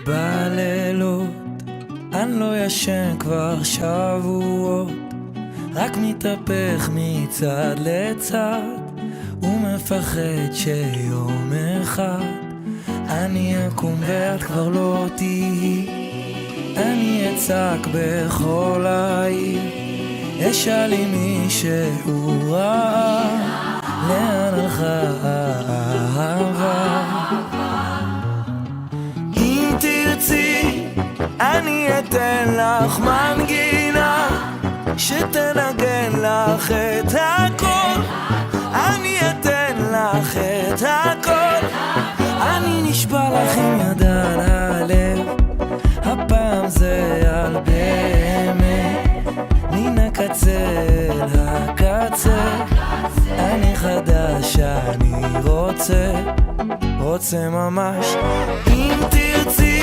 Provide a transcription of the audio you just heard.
בלילות אני לא ישן כבר שבועות, רק מתהפך מצד לצד ומפחד שיום אחד אני אקום ואת כבר לא תהי. אני אצעק בכל העיר, אשאל אם מישהו ראה לאן הלכה האהבה. אם תרצי אני אתן לך מנגינה שתנגן לך את הכל, אני אתן לך את הכל. אני נשבע לך עם יד על הלב, הפעם זה על באמת, מן הקצה אל הקצה. אני חדש, אני רוצה ממש. אם תרצי